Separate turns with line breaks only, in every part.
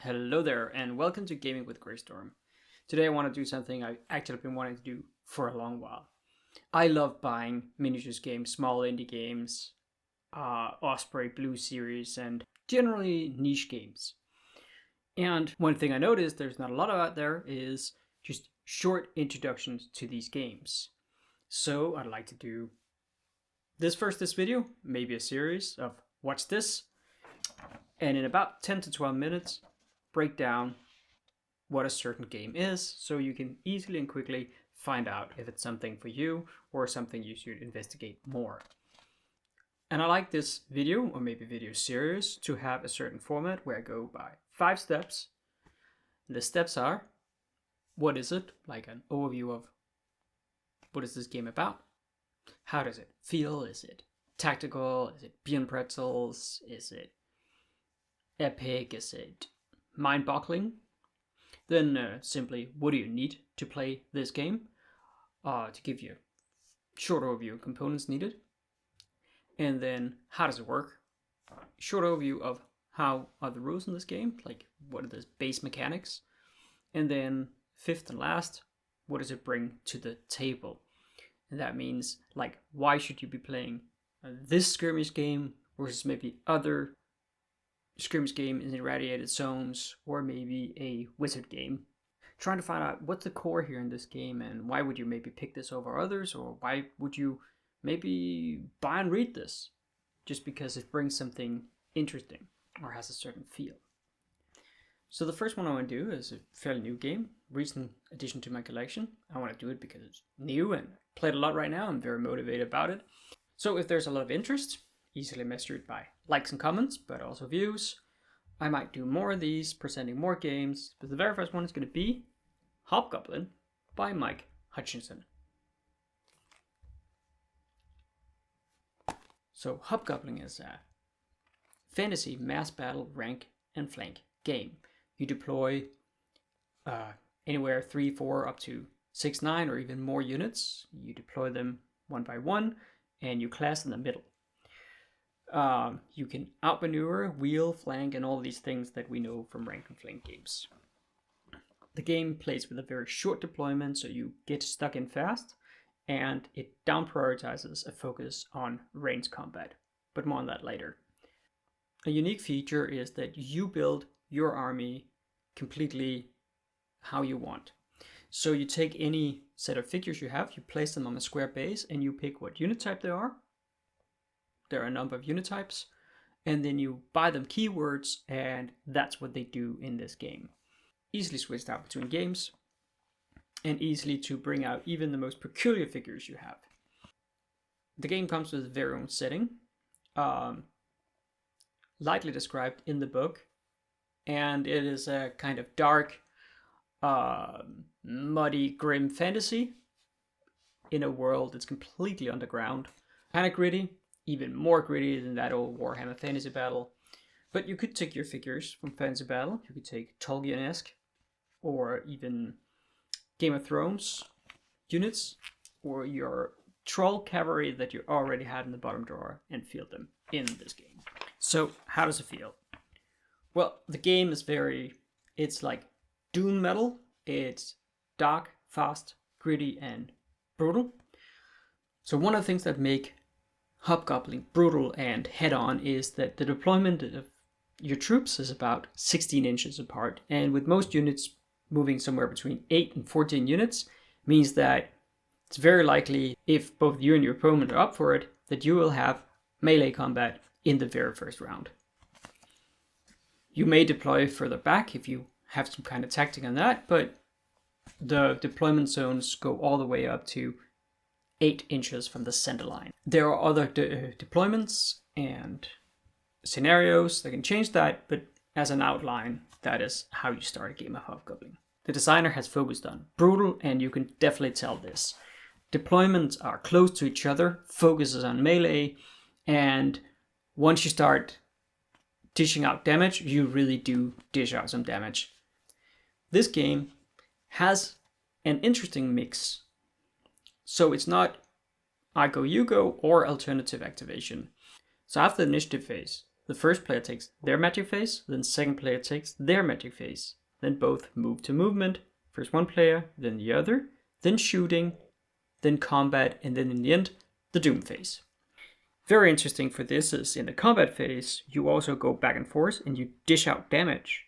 Hello there, and welcome to Gaming with Greystorm. Today I want to do something I've actually been wanting to do for a long while. I love buying miniatures games, small indie games, Osprey Blue series, and generally niche games. And one thing I noticed there's not a lot of out there is just short introductions to these games. So I'd like to do this video, maybe a series of What's This? And in about 10 to 12 minutes, break down what a certain game is so you can easily and quickly find out if it's something for you or something you should investigate more. And I like this video or maybe video series to have a certain format where I go by 5 steps. The steps are: what is it? Like an overview of what is this game about? How does it feel? Is it tactical? Is it beer and pretzels? Is it epic? Is it mind-boggling? Then simply, what do you need to play this game? To give you a short overview of components needed. And then, how does it work? Short overview of how are the rules in this game, like what are the base mechanics. And then, fifth and last, what does it bring to the table? And that means, like, why should you be playing this skirmish game versus maybe other skirmish game in irradiated zones, or maybe a wizard game. Trying to find out what's the core here in this game and why would you maybe pick this over others, or why would you maybe buy and read this just because it brings something interesting or has a certain feel. So the first one I want to do is a fairly new game, recent addition to my collection. I want to do it because it's new and played a lot right now. I'm very motivated about it. So if there's a lot of interest, easily measured by likes and comments, but also views, I might do more of these, presenting more games, but the very first one is going to be Hobgoblin by Mike Hutchinson. So Hobgoblin is a fantasy mass battle rank and flank game. You deploy anywhere 3, 4, up to 6, 9, or even more units. You deploy them one by one, and you class in the middle. You can outmaneuver, wheel, flank, and all these things that we know from rank and flank games. The game plays with a very short deployment, so you get stuck in fast, and it down prioritizes a focus on range combat, but more on that later. A unique feature is that you build your army completely how you want. So you take any set of figures you have, you place them on a square base, and you pick what unit type they are. There are a number of unit types, and then you buy them keywords, and that's what they do in this game. Easily switched out between games, and easily to bring out even the most peculiar figures you have. The game comes with its very own setting, lightly described in the book, and it is a kind of dark, muddy, grim fantasy in a world that's completely underground. Kind of gritty. Even more gritty than that old Warhammer Fantasy Battle. But you could take your figures from Fantasy Battle. You could take Tolkien-esque or even Game of Thrones units, or your troll cavalry that you already had in the bottom drawer, and field them in this game. So how does it feel? Well, the game is it's like doom metal. It's dark, fast, gritty, and brutal. So one of the things that make Hobgoblin brutal and head-on is that the deployment of your troops is about 16 inches apart, and with most units moving somewhere between 8 and 14 units, means that it's very likely, if both you and your opponent are up for it, that you will have melee combat in the very first round. You may deploy further back if you have some kind of tactic on that, but the deployment zones go all the way up to 8 inches from the center line. There are other deployments and scenarios that can change that, but as an outline, that is how you start a game of Hobgoblin. The designer has focused on brutal, and you can definitely tell this. Deployments are close to each other, focuses on melee, and once you start dishing out damage, you really do dish out some damage. This game has an interesting mix. So it's not I go, you go, or alternative activation. So after the initiative phase, The first player takes their magic phase, then second player takes their magic phase. Then both move to movement, first one player, then the other, then shooting, then combat, and then in the end, the doom phase. Very interesting for this is in the combat phase, you also go back and forth and you dish out damage.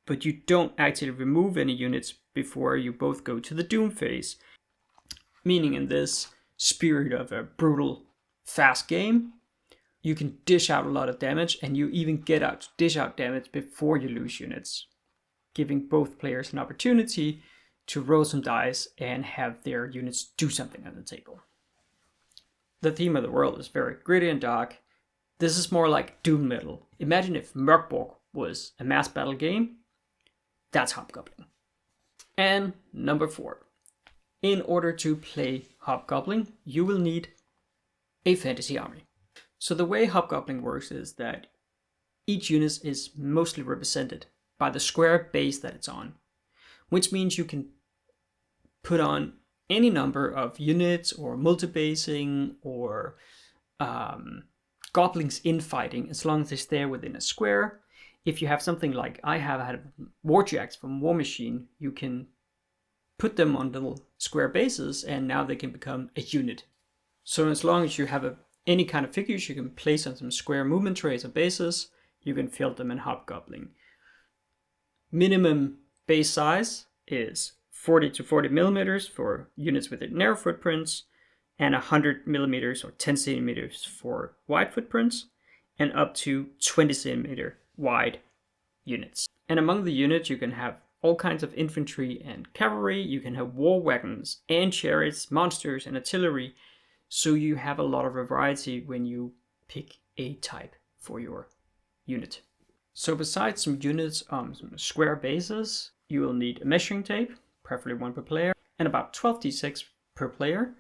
But you don't actually remove any units before you both go to the doom phase. Meaning in this spirit of a brutal, fast game, you can dish out a lot of damage and you even get out to dish out damage before you lose units, giving both players an opportunity to roll some dice and have their units do something on the table. The theme of the world is very gritty and dark. This is more like Doom Metal. Imagine if Mörkborg was a mass battle game. That's Hobgoblin. And number 4. In order to play Hobgoblin, you will need a fantasy army. So the way Hobgoblin works is that each unit is mostly represented by the square base that it's on, which means you can put on any number of units or multi-basing or goblins infighting as long as they stay within a square. If you have something like I have had Warjacks from War Machine, you can put them on little square bases and now they can become a unit. So as long as you have any kind of figures you can place on some square movement trays or bases, you can field them in Hobgoblin. Minimum base size is 40 to 40 millimeters for units with narrow footprints, and 100 millimeters or 10 centimeters for wide footprints, and up to 20 centimeter wide units. And among the units, you can have all kinds of infantry and cavalry. You can have war wagons and chariots, monsters, and artillery. So you have a lot of variety when you pick a type for your unit. So besides some units on some square bases, you will need a measuring tape, preferably one per player, and about 12d6 per player,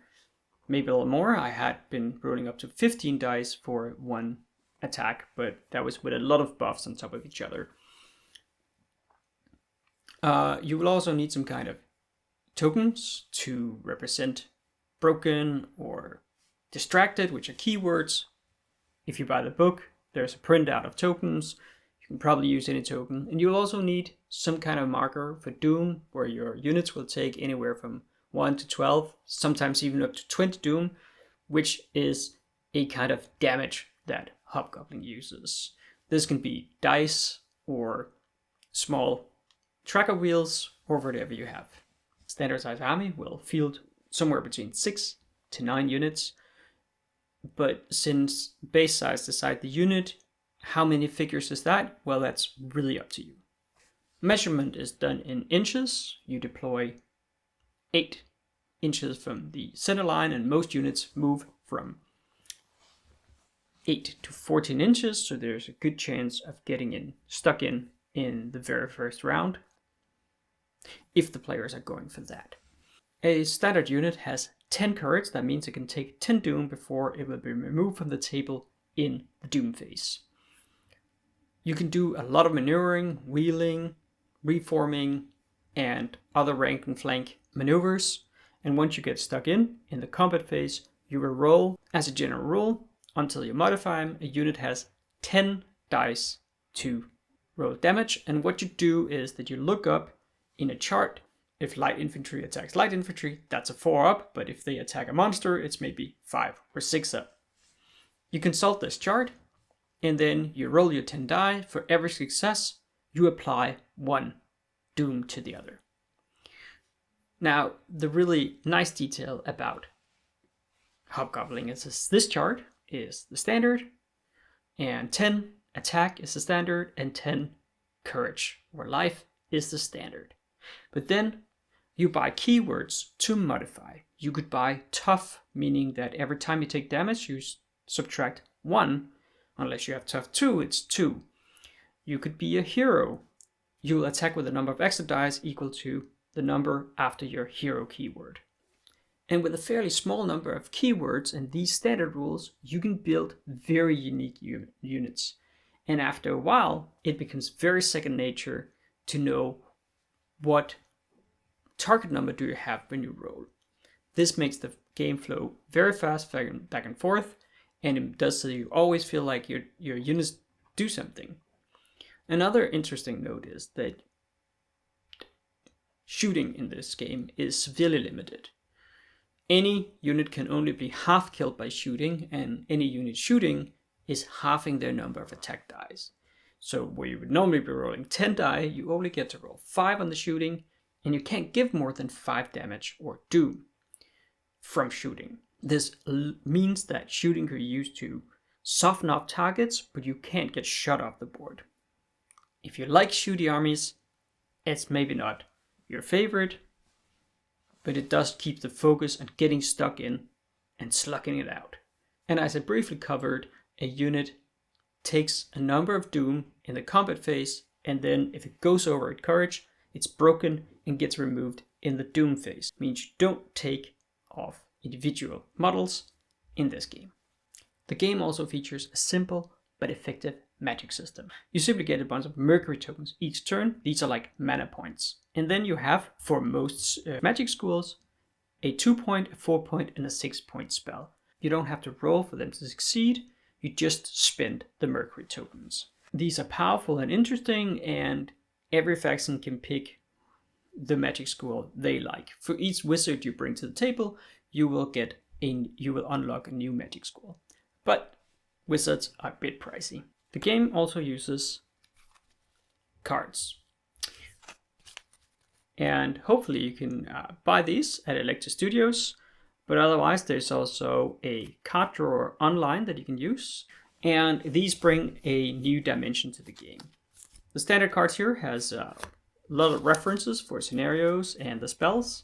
maybe a little more. I had been rolling up to 15 dice for one attack, but that was with a lot of buffs on top of each other. You will also need some kind of tokens to represent broken or distracted, which are keywords. If you buy the book, there's a printout of tokens. You can probably use any token. And you'll also need some kind of marker for Doom, where your units will take anywhere from 1 to 12, sometimes even up to 20 Doom, which is a kind of damage that Hobgoblin uses. This can be dice or small tracker wheels or whatever you have. Standard size army will field somewhere between 6 to 9 units, but since base size decide the unit, how many figures is that? Well, that's really up to you. Measurement is done in inches. You deploy 8 inches from the center line, and most units move from 8 to 14 inches, so there's a good chance of getting stuck in the very first round, if the players are going for that. A standard unit has 10 courage. That means it can take 10 Doom before it will be removed from the table in the Doom phase. You can do a lot of maneuvering, wheeling, reforming, and other rank and flank maneuvers. And once you get stuck in the combat phase, you will roll, as a general rule, until you modify them. A unit has 10 dice to roll damage. And what you do is that you look up in a chart. If light infantry attacks light infantry, that's a 4 up, but if they attack a monster, it's maybe 5 or 6 up. You consult this chart, and then you roll your 10 die. For every success, you apply 1 Doom to the other. Now, the really nice detail about Hobgoblin is this chart is the standard, and 10 attack is the standard, and 10 courage or life is the standard. But then you buy keywords to modify. You could buy tough, meaning that every time you take damage, you subtract 1. Unless you have tough 2, it's 2. You could be a hero. You'll attack with a number of extra dice equal to the number after your hero keyword. And with a fairly small number of keywords and these standard rules, you can build very unique units. And after a while, it becomes very second nature to know what target number do you have when you roll. This makes the game flow very fast back and forth, and it does so you always feel like your units do something. Another interesting note is that shooting in this game is severely limited. Any unit can only be half killed by shooting, and any unit shooting is halving their number of attack dice. So where you would normally be rolling 10 die, you only get to roll 5 on the shooting, and you can't give more than 5 damage or doom from shooting. This means that shooting can be used to soften up targets, but you can't get shot off the board. If you like shooty armies, it's maybe not your favorite, but it does keep the focus on getting stuck in and slugging it out. And as I briefly covered, a unit takes a number of doom in the combat phase, and then if it goes over at courage, it's broken and gets removed in the doom phase. It means you don't take off individual models in this game. The game also features a simple but effective magic system. You simply get a bunch of mercury tokens each turn. These are like mana points. And then you have, for most magic schools, a 2-point, a 4-point, and a 6-point spell. You don't have to roll for them to succeed. You just spend the mercury tokens. These are powerful and interesting, and every faction can pick the magic school they like. For each wizard you bring to the table, you will unlock a new magic school. But wizards are a bit pricey. The game also uses cards. And hopefully you can buy these at Electi Studios, but otherwise there's also a card drawer online that you can use. And these bring a new dimension to the game. The standard cards here has a lot of references for scenarios and the spells.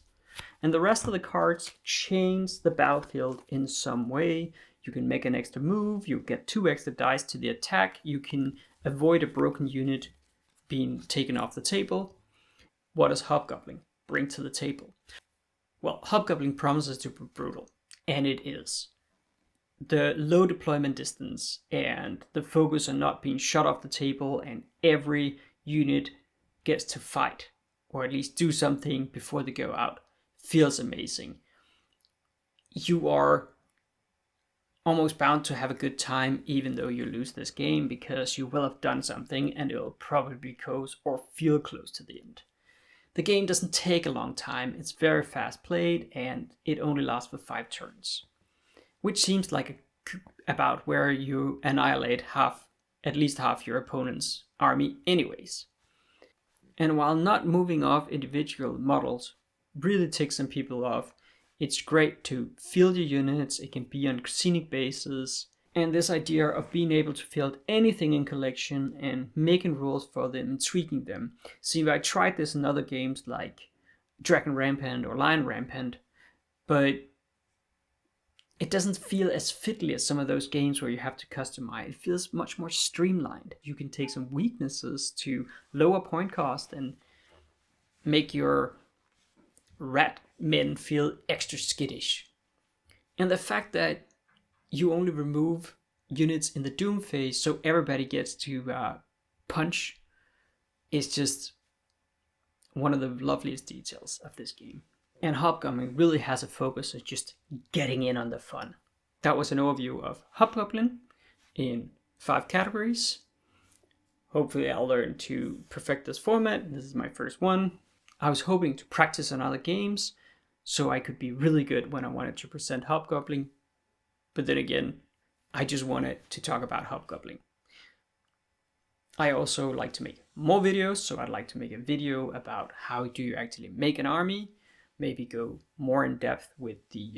And the rest of the cards change the battlefield in some way. You can make an extra move, you get 2 extra dice to the attack, you can avoid a broken unit being taken off the table. What does Hobgoblin bring to the table? Well, Hobgoblin promises to be brutal, and it is. The low deployment distance and the focus on not being shot off the table, and every unit gets to fight, or at least do something before they go out, feels amazing. You are almost bound to have a good time even though you lose this game, because you will have done something and it will probably be close or feel close to the end. The game doesn't take a long time, it's very fast played, and it only lasts for 5 turns, which seems like about where you annihilate at least half your opponent's army anyways. And while not moving off individual models really ticks some people off, it's great to field your units, it can be on scenic bases, and this idea of being able to field anything in collection and making rules for them and tweaking them. See, I tried this in other games like Dragon Rampant or Lion Rampant, but it doesn't feel as fiddly as some of those games where you have to customize. It feels much more streamlined. You can take some weaknesses to lower point cost and make your rat men feel extra skittish. And the fact that you only remove units in the doom phase so everybody gets to punch is just one of the loveliest details of this game. And Hobgoblin really has a focus on just getting in on the fun. That was an overview of Hobgoblin in 5 categories. Hopefully I'll learn to perfect this format. This is my first one. I was hoping to practice on other games so I could be really good when I wanted to present Hobgoblin. But then again, I just wanted to talk about Hobgoblin. I also like to make more videos, so I'd like to make a video about how do you actually make an army, maybe go more in depth with the,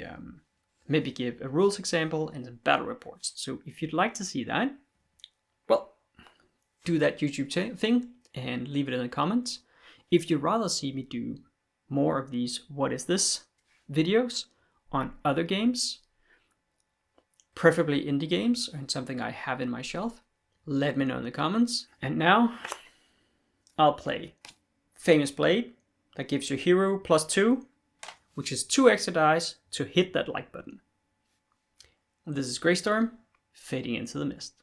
maybe give a rules example and some battle reports. So if you'd like to see that, well, do that YouTube thing and leave it in the comments. If you'd rather see me do more of these What Is This videos on other games, preferably indie games and something I have in my shelf, let me know in the comments. And now I'll play Famous Blade. That gives you hero +2, which is 2 extra dice to hit that like button. And this is Greystorm, fading into the mist.